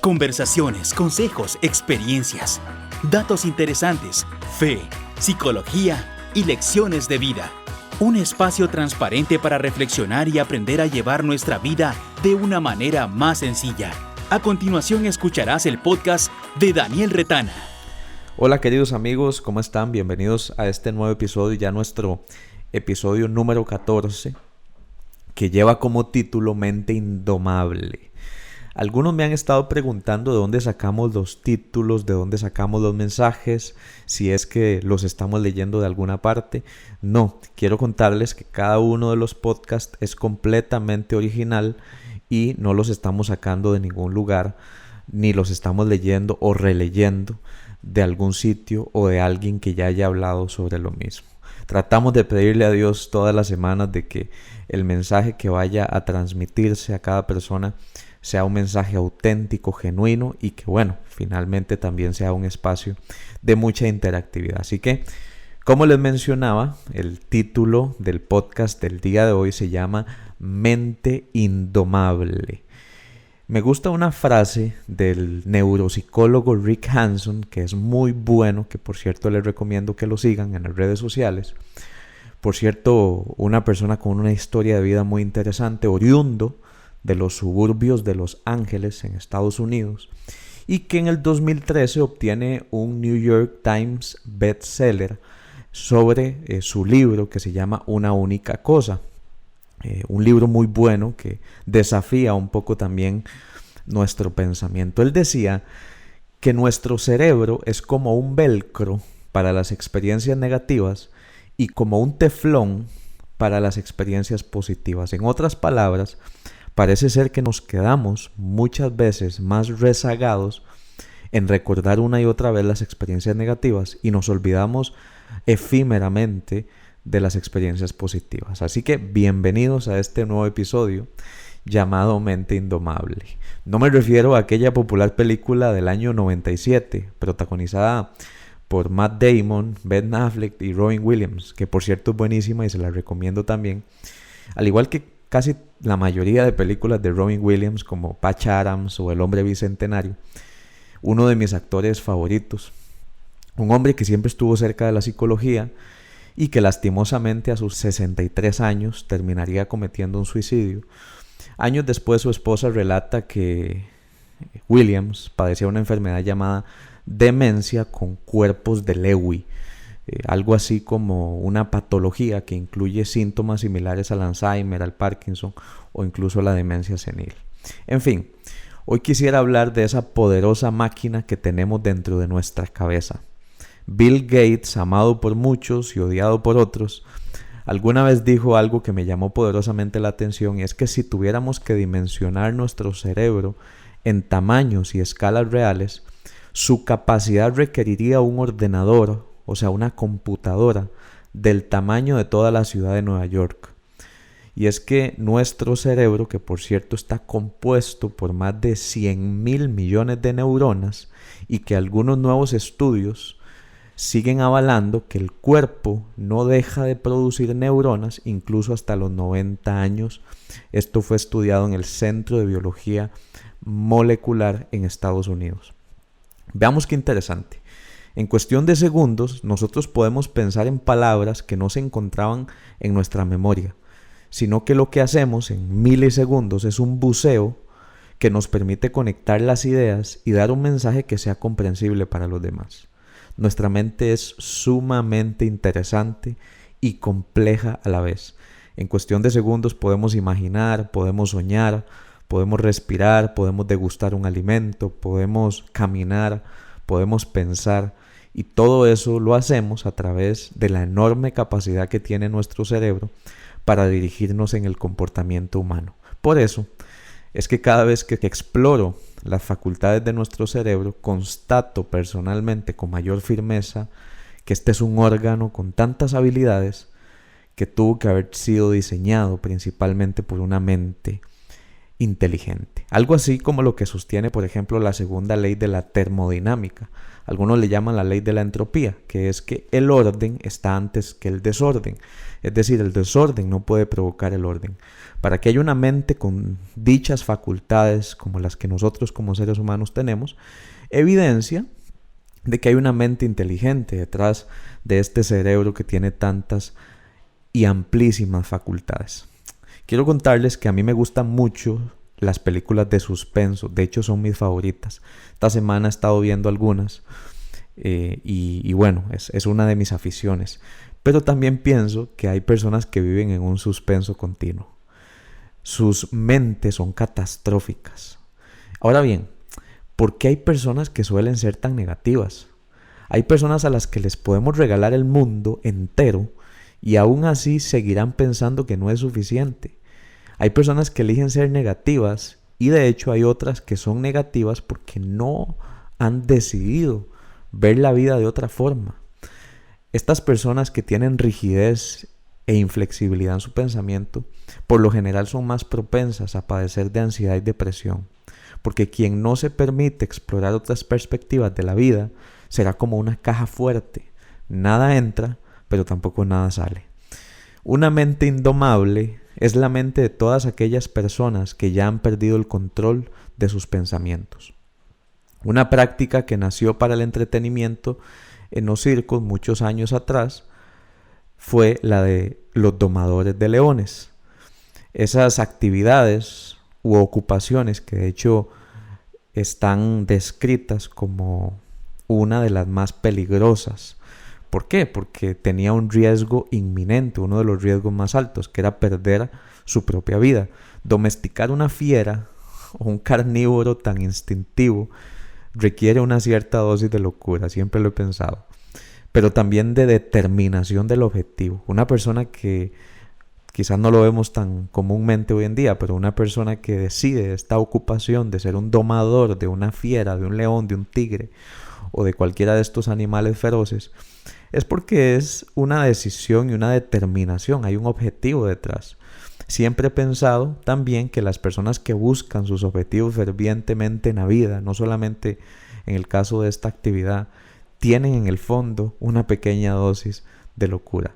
Conversaciones, consejos, experiencias, datos interesantes, fe, psicología y lecciones de vida. Un espacio transparente para reflexionar y aprender a llevar nuestra vida de una manera más sencilla. A continuación escucharás el podcast de Daniel Retana. Hola queridos amigos, ¿cómo están? Bienvenidos a este nuevo episodio, ya nuestro episodio número 14, que lleva como título Mente Indomable. Algunos me han estado preguntando de dónde sacamos los títulos, de dónde sacamos los mensajes, si es que los estamos leyendo de alguna parte. No, quiero contarles que cada uno de los podcasts es completamente original y no los estamos sacando de ningún lugar, ni los estamos leyendo o releyendo de algún sitio o de alguien que ya haya hablado sobre lo mismo. Tratamos de pedirle a Dios todas las semanas de que el mensaje que vaya a transmitirse a cada persona sea un mensaje auténtico, genuino y que finalmente también sea un espacio de mucha interactividad. Así que, como les mencionaba, el título del podcast del día de hoy se llama Mente Indomable. Me gusta una frase del neuropsicólogo Rick Hanson, que es muy bueno, que por cierto les recomiendo que lo sigan en las redes sociales. Por cierto, una persona con una historia de vida muy interesante, oriundo de los suburbios de Los Ángeles en Estados Unidos, y que en el 2013 obtiene un New York Times bestseller sobre su libro que se llama Una única cosa. Un libro muy bueno que desafía un poco también nuestro pensamiento. Él decía que nuestro cerebro es como un velcro para las experiencias negativas y como un teflón para las experiencias positivas. En otras palabras, parece ser que nos quedamos muchas veces más rezagados en recordar una y otra vez las experiencias negativas y nos olvidamos efímeramente de las experiencias positivas. Así que bienvenidos a este nuevo episodio llamado Mente Indomable. No me refiero a aquella popular película del año 97, protagonizada por Matt Damon, Ben Affleck y Robin Williams, que por cierto es buenísima y se la recomiendo también. Al igual que casi la mayoría de películas de Robin Williams como Patch Adams o El Hombre Bicentenario, uno de mis actores favoritos. Un hombre que siempre estuvo cerca de la psicología y que lastimosamente a sus 63 años terminaría cometiendo un suicidio. Años después su esposa relata que Williams padecía una enfermedad llamada demencia con cuerpos de Lewy, algo así como una patología que incluye síntomas similares al Alzheimer, al Parkinson o incluso la demencia senil. En fin, hoy quisiera hablar de esa poderosa máquina que tenemos dentro de nuestra cabeza. Bill Gates, amado por muchos y odiado por otros, alguna vez dijo algo que me llamó poderosamente la atención, y es que si tuviéramos que dimensionar nuestro cerebro en tamaños y escalas reales, su capacidad requeriría un ordenador, o sea, una computadora del tamaño de toda la ciudad de Nueva York. Y es que nuestro cerebro, que por cierto está compuesto por más de 100.000 millones de neuronas, y que algunos nuevos estudios siguen avalando que el cuerpo no deja de producir neuronas incluso hasta los 90 años. Esto fue estudiado en el Centro de Biología Molecular en Estados Unidos. Veamos qué interesante. En cuestión de segundos, nosotros podemos pensar en palabras que no se encontraban en nuestra memoria, sino que lo que hacemos en milisegundos es un buceo que nos permite conectar las ideas y dar un mensaje que sea comprensible para los demás. Nuestra mente es sumamente interesante y compleja a la vez. En cuestión de segundos podemos imaginar, podemos soñar, podemos respirar, podemos degustar un alimento, podemos caminar, podemos pensar, y todo eso lo hacemos a través de la enorme capacidad que tiene nuestro cerebro para dirigirnos en el comportamiento humano. Por eso es que cada vez que exploro las facultades de nuestro cerebro, constato personalmente con mayor firmeza que este es un órgano con tantas habilidades que tuvo que haber sido diseñado principalmente por una mente inteligente. Algo así como lo que sostiene, por ejemplo, la segunda ley de la termodinámica. Algunos le llaman la ley de la entropía, que es que el orden está antes que el desorden. Es decir, el desorden no puede provocar el orden. Para que haya una mente con dichas facultades como las que nosotros como seres humanos tenemos, evidencia de que hay una mente inteligente detrás de este cerebro que tiene tantas y amplísimas facultades. Quiero contarles que a mí me gustan mucho las películas de suspenso. De hecho, son mis favoritas. Esta semana he estado viendo algunas y bueno, es una de mis aficiones. Pero también pienso que hay personas que viven en un suspenso continuo. Sus mentes son catastróficas. Ahora bien, ¿por qué hay personas que suelen ser tan negativas? Hay personas a las que les podemos regalar el mundo entero y aún así seguirán pensando que no es suficiente. Hay personas que eligen ser negativas y de hecho hay otras que son negativas porque no han decidido ver la vida de otra forma. Estas personas que tienen rigidez e inflexibilidad en su pensamiento, por lo general son más propensas a padecer de ansiedad y depresión, porque quien no se permite explorar otras perspectivas de la vida será como una caja fuerte. Nada entra, pero tampoco nada sale. Una mente indomable es la mente de todas aquellas personas que ya han perdido el control de sus pensamientos. Una práctica que nació para el entretenimiento en los circos muchos años atrás fue la de los domadores de leones. Esas actividades u ocupaciones que de hecho están descritas como una de las más peligrosas. ¿Por qué? Porque tenía un riesgo inminente, uno de los riesgos más altos, que era perder su propia vida. Domesticar una fiera o un carnívoro tan instintivo requiere una cierta dosis de locura, siempre lo he pensado, pero también de determinación del objetivo. Una persona que quizás no lo vemos tan comúnmente hoy en día, pero una persona que decide esta ocupación de ser un domador de una fiera, de un león, de un tigre o de cualquiera de estos animales feroces, es porque es una decisión y una determinación, hay un objetivo detrás. Siempre he pensado también que las personas que buscan sus objetivos fervientemente en la vida, no solamente en el caso de esta actividad, tienen en el fondo una pequeña dosis de locura.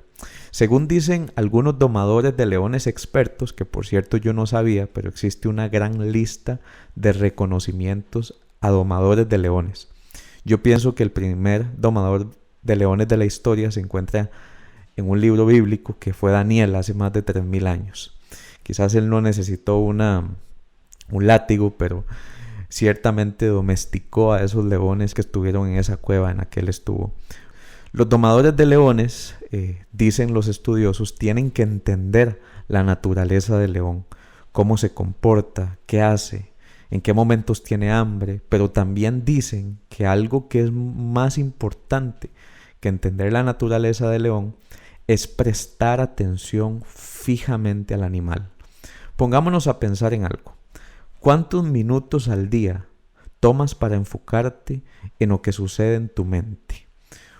Según dicen algunos domadores de leones expertos, que por cierto yo no sabía, pero existe una gran lista de reconocimientos a domadores de leones. Yo pienso que el primer domador de leones de la historia se encuentra en un libro bíblico que fue Daniel hace más de 3000 años. Quizás él no necesitó un látigo, pero ciertamente domesticó a esos leones que estuvieron en esa cueva en la que él estuvo. Los domadores de leones, dicen los estudiosos, tienen que entender la naturaleza del león, cómo se comporta, qué hace, en qué momentos tiene hambre, pero también dicen que algo que es más importante que entender la naturaleza del león es prestar atención fijamente al animal. Pongámonos a pensar en algo. ¿Cuántos minutos al día tomas para enfocarte en lo que sucede en tu mente?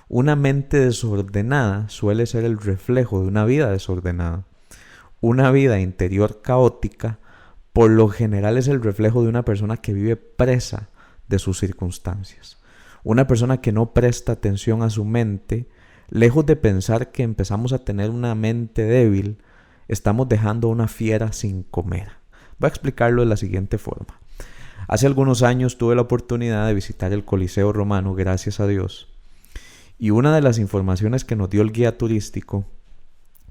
Una mente desordenada suele ser el reflejo de una vida desordenada. Una vida interior caótica, por lo general, es el reflejo de una persona que vive presa de sus circunstancias. Una persona que no presta atención a su mente, lejos de pensar que empezamos a tener una mente débil, estamos dejando a una fiera sin comer. Voy a explicarlo de la siguiente forma. Hace algunos años tuve la oportunidad de visitar el Coliseo Romano, gracias a Dios. Y una de las informaciones que nos dio el guía turístico,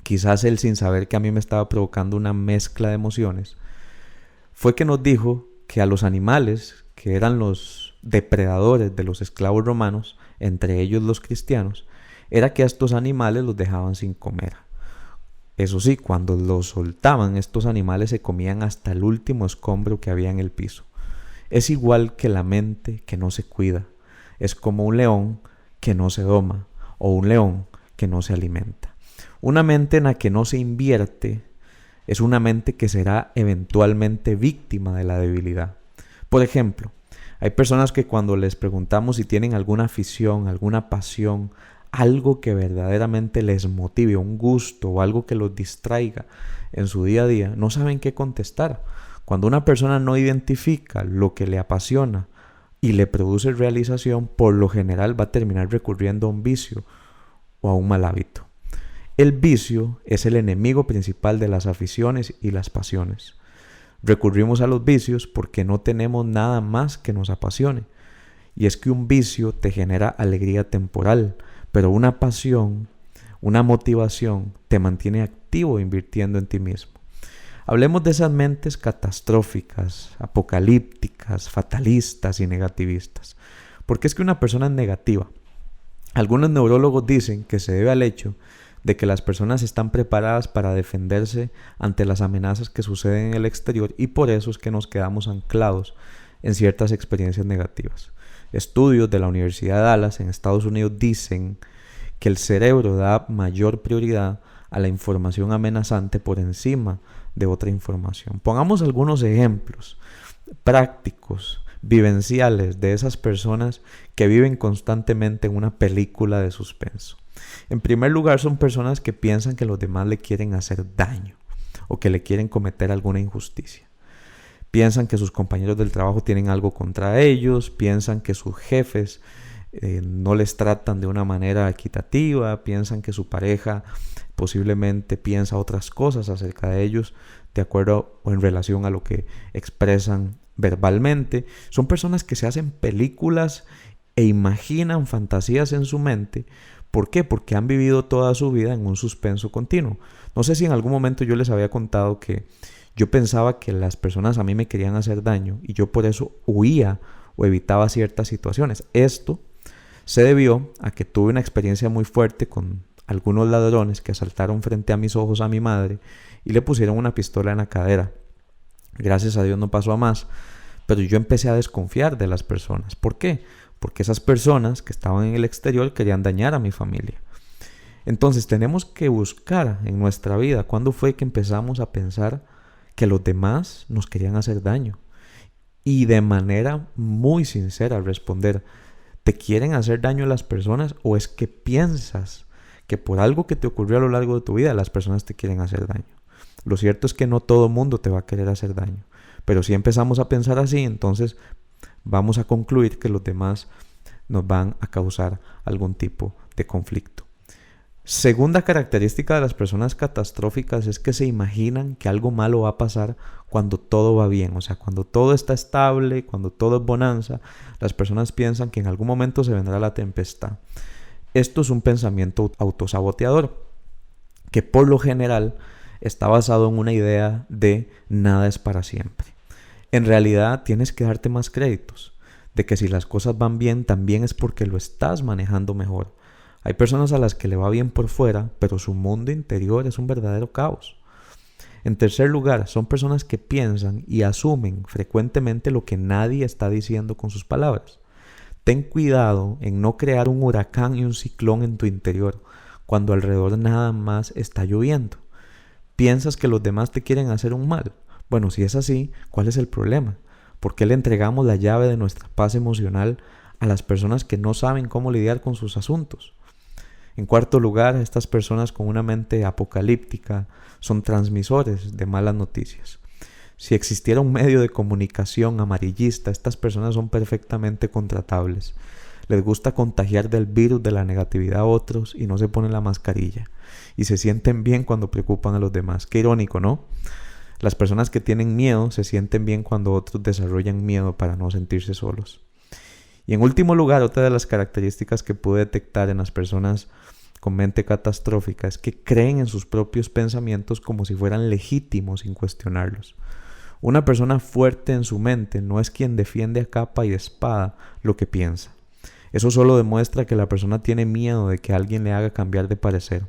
quizás él sin saber que a mí me estaba provocando una mezcla de emociones, fue que nos dijo que a los animales, que eran los depredadores de los esclavos romanos, entre ellos los cristianos, era que a estos animales los dejaban sin comer. Eso sí, cuando los soltaban, estos animales se comían hasta el último escombro que había en el piso. Es igual que la mente que no se cuida. Es como un león que no se doma o un león que no se alimenta. Una mente en la que no se invierte es una mente que será eventualmente víctima de la debilidad. Por ejemplo, hay personas que cuando les preguntamos si tienen alguna afición, alguna pasión, algo que verdaderamente les motive, un gusto o algo que los distraiga en su día a día, no saben qué contestar. Cuando una persona no identifica lo que le apasiona y le produce realización, por lo general va a terminar recurriendo a un vicio o a un mal hábito. El vicio es el enemigo principal de las aficiones y las pasiones. Recurrimos a los vicios porque no tenemos nada más que nos apasione. Y es que un vicio te genera alegría temporal, pero una pasión, una motivación, te mantiene activo invirtiendo en ti mismo. Hablemos de esas mentes catastróficas, apocalípticas, fatalistas y negativistas. ¿Por qué es que una persona es negativa? Algunos neurólogos dicen que se debe al hecho de que las personas están preparadas para defenderse ante las amenazas que suceden en el exterior y por eso es que nos quedamos anclados en ciertas experiencias negativas. Estudios de la Universidad de Dallas en Estados Unidos dicen que el cerebro da mayor prioridad a la información amenazante por encima de otra información. Pongamos algunos ejemplos prácticos, vivenciales de esas personas que viven constantemente en una película de suspenso. En primer lugar, son personas que piensan que los demás le quieren hacer daño o que le quieren cometer alguna injusticia. Piensan que sus compañeros del trabajo tienen algo contra ellos, piensan que sus jefes no les tratan de una manera equitativa, piensan que su pareja posiblemente piensa otras cosas acerca de ellos de acuerdo o en relación a lo que expresan verbalmente. Son personas que se hacen películas e imaginan fantasías en su mente. ¿Por qué? Porque han vivido toda su vida en un suspenso continuo. No sé si en algún momento yo les había contado que yo pensaba que las personas a mí me querían hacer daño y yo por eso huía o evitaba ciertas situaciones. Esto se debió a que tuve una experiencia muy fuerte con algunos ladrones que asaltaron frente a mis ojos a mi madre y le pusieron una pistola en la cadera. Gracias a Dios no pasó a más, pero yo empecé a desconfiar de las personas. ¿Por qué? Porque esas personas que estaban en el exterior querían dañar a mi familia. Entonces tenemos que buscar en nuestra vida cuándo fue que empezamos a pensar que los demás nos querían hacer daño. Y de manera muy sincera responder, ¿te quieren hacer daño las personas o es que piensas que por algo que te ocurrió a lo largo de tu vida las personas te quieren hacer daño? Lo cierto es que no todo mundo te va a querer hacer daño. Pero si empezamos a pensar así, entonces vamos a concluir que los demás nos van a causar algún tipo de conflicto. Segunda característica de las personas catastróficas es que se imaginan que algo malo va a pasar cuando todo va bien. O sea, cuando todo está estable, cuando todo es bonanza, las personas piensan que en algún momento se vendrá la tempestad. Esto es un pensamiento autosaboteador, que por lo general está basado en una idea de nada es para siempre. En realidad tienes que darte más créditos, de que si las cosas van bien también es porque lo estás manejando mejor. Hay personas a las que le va bien por fuera, pero su mundo interior es un verdadero caos. En tercer lugar, son personas que piensan y asumen frecuentemente lo que nadie está diciendo con sus palabras. Ten cuidado en no crear un huracán y un ciclón en tu interior cuando alrededor nada más está lloviendo. ¿Piensas que los demás te quieren hacer un mal? Bueno, si es así, ¿cuál es el problema? ¿Por qué le entregamos la llave de nuestra paz emocional a las personas que no saben cómo lidiar con sus asuntos? En cuarto lugar, estas personas con una mente apocalíptica son transmisores de malas noticias. Si existiera un medio de comunicación amarillista, estas personas son perfectamente contratables. Les gusta contagiar del virus de la negatividad a otros y no se ponen la mascarilla. Y se sienten bien cuando preocupan a los demás. Qué irónico, ¿no? Las personas que tienen miedo se sienten bien cuando otros desarrollan miedo para no sentirse solos. Y en último lugar, otra de las características que pude detectar en las personas con mente catastrófica es que creen en sus propios pensamientos como si fueran legítimos sin cuestionarlos. Una persona fuerte en su mente no es quien defiende a capa y espada lo que piensa. Eso solo demuestra que la persona tiene miedo de que alguien le haga cambiar de parecer.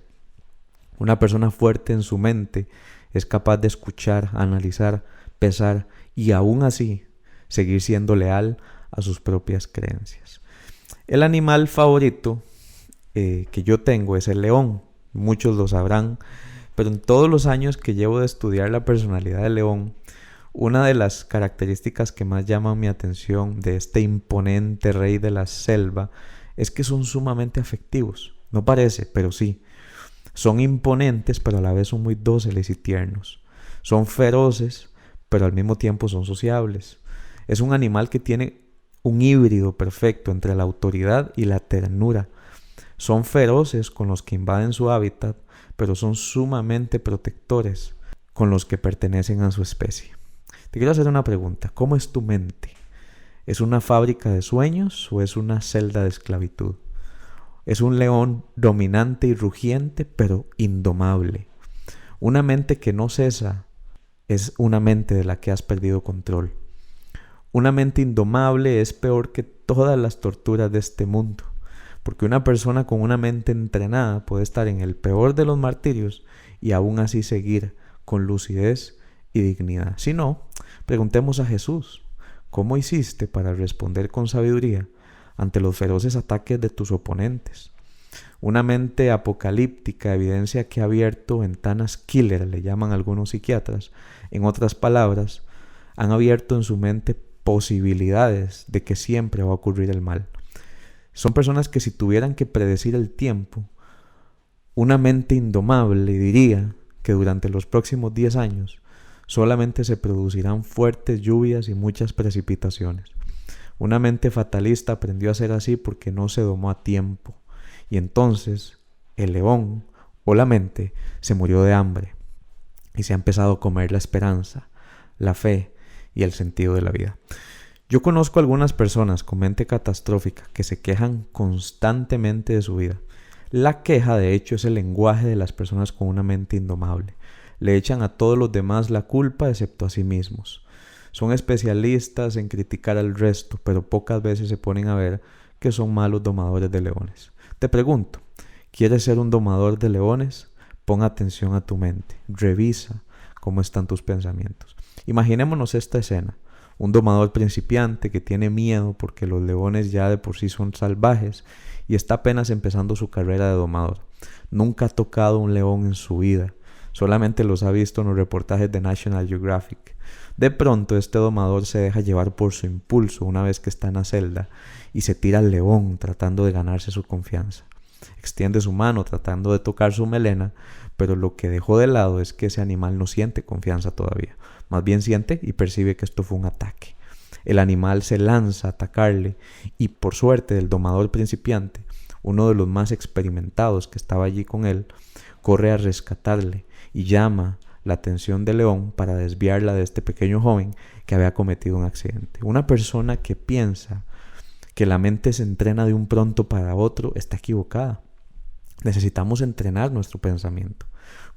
Una persona fuerte en su mente es capaz de escuchar, analizar, pesar y aún así seguir siendo leal a sus propias creencias. El animal favorito que yo tengo es el león. Muchos lo sabrán, pero en todos los años que llevo de estudiar la personalidad del león, una de las características que más llaman mi atención de este imponente rey de la selva es que son sumamente afectivos. No parece, pero sí. Son imponentes, pero a la vez son muy dóciles y tiernos. Son feroces, pero al mismo tiempo son sociables. Es un animal que tiene un híbrido perfecto entre la autoridad y la ternura. Son feroces con los que invaden su hábitat, pero son sumamente protectores con los que pertenecen a su especie. Te quiero hacer una pregunta. ¿Cómo es tu mente? ¿Es una fábrica de sueños o es una celda de esclavitud? Es un león dominante y rugiente, pero indomable. Una mente que no cesa es una mente de la que has perdido control. Una mente indomable es peor que todas las torturas de este mundo, porque una persona con una mente entrenada puede estar en el peor de los martirios y aún así seguir con lucidez y dignidad. Si no, preguntemos a Jesús, ¿cómo hiciste para responder con sabiduría ante los feroces ataques de tus oponentes? Una mente apocalíptica evidencia que ha abierto ventanas killer, le llaman algunos psiquiatras. En otras palabras, han abierto en su mente posibilidades de que siempre va a ocurrir el mal. Son personas que si tuvieran que predecir el tiempo, una mente indomable diría que durante los próximos 10 años solamente se producirán fuertes lluvias y muchas precipitaciones. Una mente fatalista aprendió a ser así porque no se domó a tiempo. Y entonces el león o la mente se murió de hambre y se ha empezado a comer la esperanza, la fe y el sentido de la vida. Yo conozco algunas personas con mente catastrófica que se quejan constantemente de su vida. La queja, de hecho, es el lenguaje de las personas con una mente indomable. Le echan a todos los demás la culpa excepto a sí mismos. Son especialistas en criticar al resto, pero pocas veces se ponen a ver que son malos domadores de leones. Te pregunto, ¿quieres ser un domador de leones? Pon atención a tu mente. Revisa cómo están tus pensamientos. Imaginémonos esta escena. Un domador principiante que tiene miedo porque los leones ya de por sí son salvajes y está apenas empezando su carrera de domador. Nunca ha tocado un león en su vida. Solamente los ha visto en los reportajes de National Geographic. De pronto este domador se deja llevar por su impulso una vez que está en la celda y se tira al león tratando de ganarse su confianza. Extiende su mano tratando de tocar su melena, pero lo que dejó de lado es que ese animal no siente confianza todavía. Más bien siente y percibe que esto fue un ataque. El animal se lanza a atacarle y por suerte del domador principiante, uno de los más experimentados que estaba allí con él, corre a rescatarle y llama la atención del león para desviarla de este pequeño joven que había cometido un accidente. Una persona que piensa que la mente se entrena de un pronto para otro está equivocada. Necesitamos entrenar nuestro pensamiento,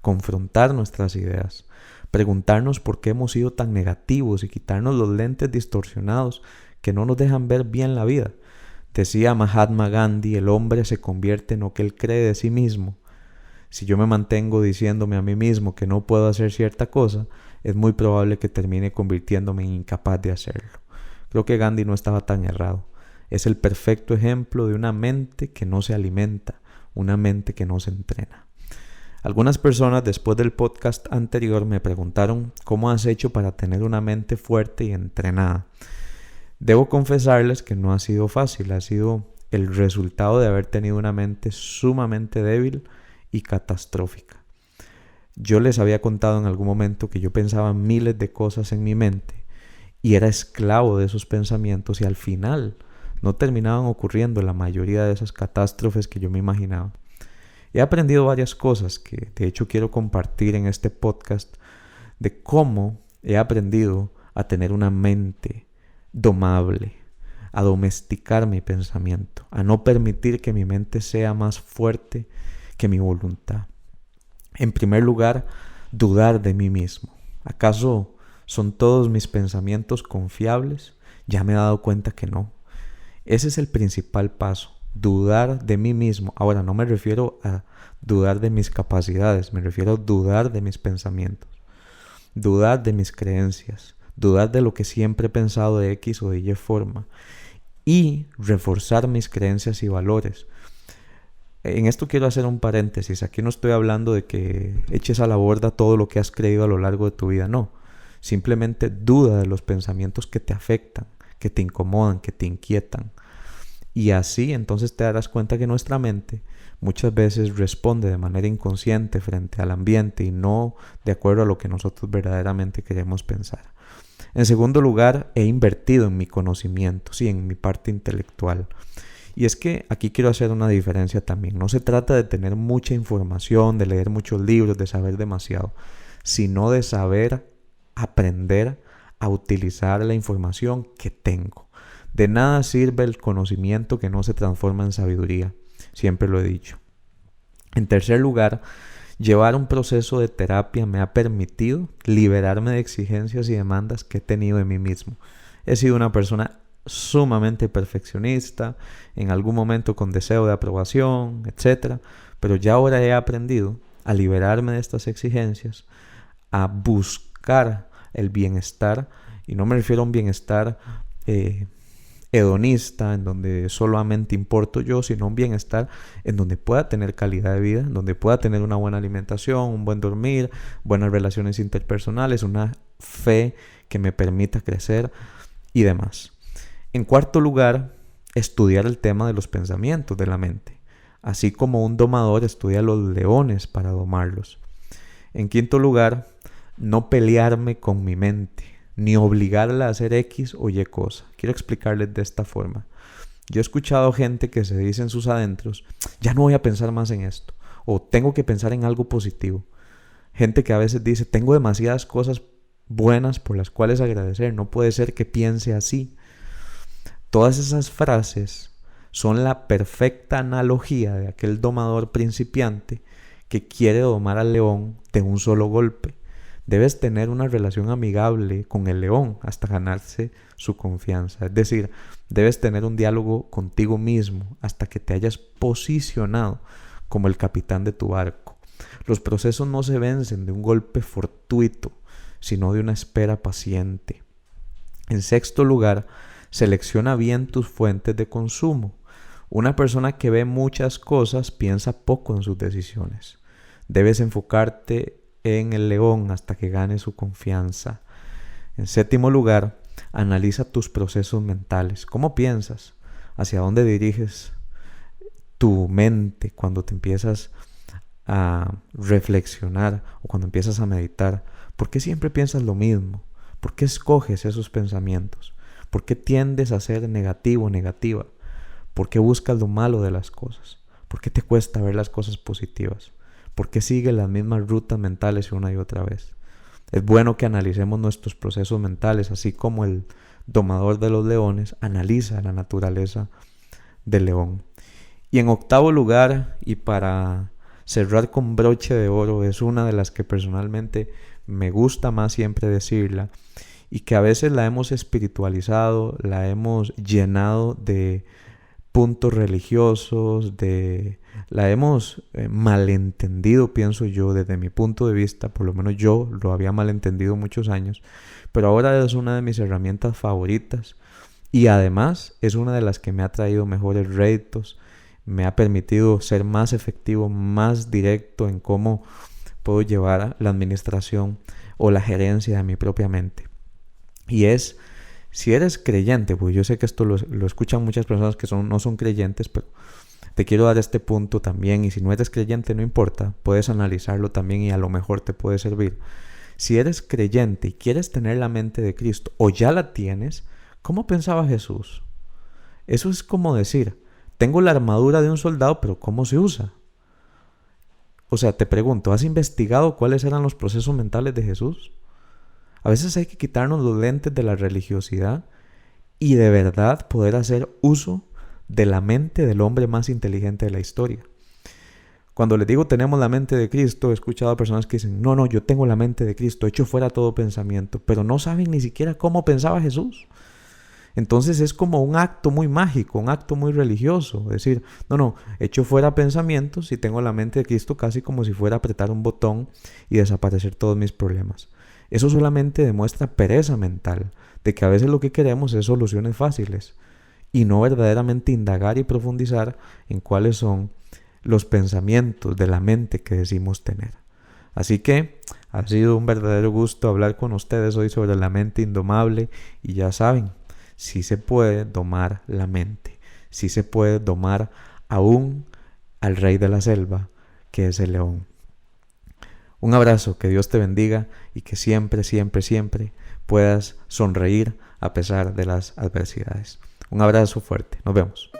confrontar nuestras ideas, preguntarnos por qué hemos sido tan negativos y quitarnos los lentes distorsionados que no nos dejan ver bien la vida. Decía Mahatma Gandhi, el hombre se convierte en lo que él cree de sí mismo. Si yo me mantengo diciéndome a mí mismo que no puedo hacer cierta cosa, es muy probable que termine convirtiéndome en incapaz de hacerlo. Creo que Gandhi no estaba tan errado. Es el perfecto ejemplo de una mente que no se alimenta, una mente que no se entrena. Algunas personas después del podcast anterior me preguntaron cómo has hecho para tener una mente fuerte y entrenada. Debo confesarles que no ha sido fácil, ha sido el resultado de haber tenido una mente sumamente débil y catastrófica. Yo les había contado en algún momento que yo pensaba miles de cosas en mi mente y era esclavo de esos pensamientos y al final no terminaban ocurriendo la mayoría de esas catástrofes que yo me imaginaba. He aprendido varias cosas que de hecho quiero compartir en este podcast de cómo he aprendido a tener una mente domable, a domesticar mi pensamiento, a no permitir que mi mente sea más fuerte que mi voluntad. En primer lugar, dudar de mí mismo. ¿Acaso son todos mis pensamientos confiables? Ya me he dado cuenta que no. Ese es el principal paso, dudar de mí mismo. Ahora, no me refiero a dudar de mis capacidades, me refiero a dudar de mis pensamientos, dudar de mis creencias, dudar de lo que siempre he pensado de X o de Y forma y reforzar mis creencias y valores. En esto quiero hacer un paréntesis. Aquí no estoy hablando de que eches a la borda todo lo que has creído a lo largo de tu vida, no. Simplemente duda de los pensamientos que te afectan, que te incomodan, que te inquietan. Y así entonces te darás cuenta que nuestra mente muchas veces responde de manera inconsciente frente al ambiente y no de acuerdo a lo que nosotros verdaderamente queremos pensar. En segundo lugar, he invertido en mi conocimiento, sí, en mi parte intelectual. Y es que aquí quiero hacer una diferencia también. No se trata de tener mucha información, de leer muchos libros, de saber demasiado, sino de saber aprender a utilizar la información que tengo. De nada sirve el conocimiento que no se transforma en sabiduría. Siempre lo he dicho. En tercer lugar, llevar un proceso de terapia me ha permitido liberarme de exigencias y demandas que he tenido de mí mismo. He sido una persona sumamente perfeccionista, en algún momento con deseo de aprobación, etc. Pero ya ahora he aprendido a liberarme de estas exigencias, a buscar el bienestar, y no me refiero a un bienestar hedonista, en donde solamente importo yo, sino un bienestar en donde pueda tener calidad de vida, en donde pueda tener una buena alimentación, un buen dormir, buenas relaciones interpersonales, una fe que me permita crecer y demás. En cuarto lugar, estudiar el tema de los pensamientos de la mente, así como un domador estudia los leones para domarlos. En quinto lugar, no pelearme con mi mente, ni obligarla a hacer X o Y cosa. Quiero explicarles de esta forma. Yo he escuchado gente que se dice en sus adentros, ya no voy a pensar más en esto, o tengo que pensar en algo positivo. Gente que a veces dice, tengo demasiadas cosas buenas por las cuales agradecer, no puede ser que piense así. Todas esas frases son la perfecta analogía de aquel domador principiante que quiere domar al león de un solo golpe. Debes tener una relación amigable con el león hasta ganarse su confianza. Es decir, debes tener un diálogo contigo mismo hasta que te hayas posicionado como el capitán de tu barco. Los procesos no se vencen de un golpe fortuito, sino de una espera paciente. En sexto lugar, selecciona bien tus fuentes de consumo. Una persona que ve muchas cosas piensa poco en sus decisiones. Debes enfocarte en el león hasta que gane su confianza. En séptimo lugar, analiza tus procesos mentales. ¿Cómo piensas? ¿Hacia dónde diriges tu mente cuando te empiezas a reflexionar o cuando empiezas a meditar? ¿Por qué siempre piensas lo mismo? ¿Por qué escoges esos pensamientos? ¿Por qué tiendes a ser negativo o negativa? ¿Por qué buscas lo malo de las cosas? ¿Por qué te cuesta ver las cosas positivas? ¿Por qué sigues las mismas rutas mentales una y otra vez? Es bueno que analicemos nuestros procesos mentales, así como el domador de los leones analiza la naturaleza del león. Y en octavo lugar, y para cerrar con broche de oro, es una de las que personalmente me gusta más siempre decirla, y que a veces la hemos espiritualizado, la hemos llenado de puntos religiosos, la hemos malentendido, pienso yo, desde mi punto de vista. Por lo menos yo lo había malentendido muchos años, pero ahora es una de mis herramientas favoritas y además es una de las que me ha traído mejores réditos, me ha permitido ser más efectivo, más directo en cómo puedo llevar la administración o la gerencia de mi propia mente. Y es, si eres creyente, pues yo sé que esto lo escuchan muchas personas que no son creyentes, pero te quiero dar este punto también. Y si no eres creyente, no importa, puedes analizarlo también y a lo mejor te puede servir. Si eres creyente y quieres tener la mente de Cristo, o ya la tienes, ¿cómo pensaba Jesús? Eso es como decir, tengo la armadura de un soldado, pero ¿cómo se usa? O sea, te pregunto, ¿has investigado cuáles eran los procesos mentales de Jesús? A veces hay que quitarnos los lentes de la religiosidad y de verdad poder hacer uso de la mente del hombre más inteligente de la historia. Cuando les digo tenemos la mente de Cristo, he escuchado a personas que dicen, no, yo tengo la mente de Cristo, echo fuera todo pensamiento, pero no saben ni siquiera cómo pensaba Jesús. Entonces es como un acto muy mágico, un acto muy religioso. Es decir, echo fuera pensamientos y tengo la mente de Cristo casi como si fuera a apretar un botón y desaparecer todos mis problemas. Eso solamente demuestra pereza mental, de que a veces lo que queremos es soluciones fáciles y no verdaderamente indagar y profundizar en cuáles son los pensamientos de la mente que decimos tener. Así que ha sido un verdadero gusto hablar con ustedes hoy sobre la mente indomable y ya saben, sí se puede domar la mente. sí se puede domar aún al rey de la selva, que es el león. Un abrazo, que Dios te bendiga y que siempre, siempre, siempre puedas sonreír a pesar de las adversidades. Un abrazo fuerte, nos vemos.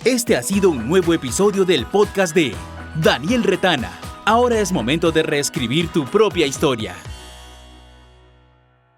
Este ha sido un nuevo episodio del podcast de Daniel Retana. Ahora es momento de reescribir tu propia historia.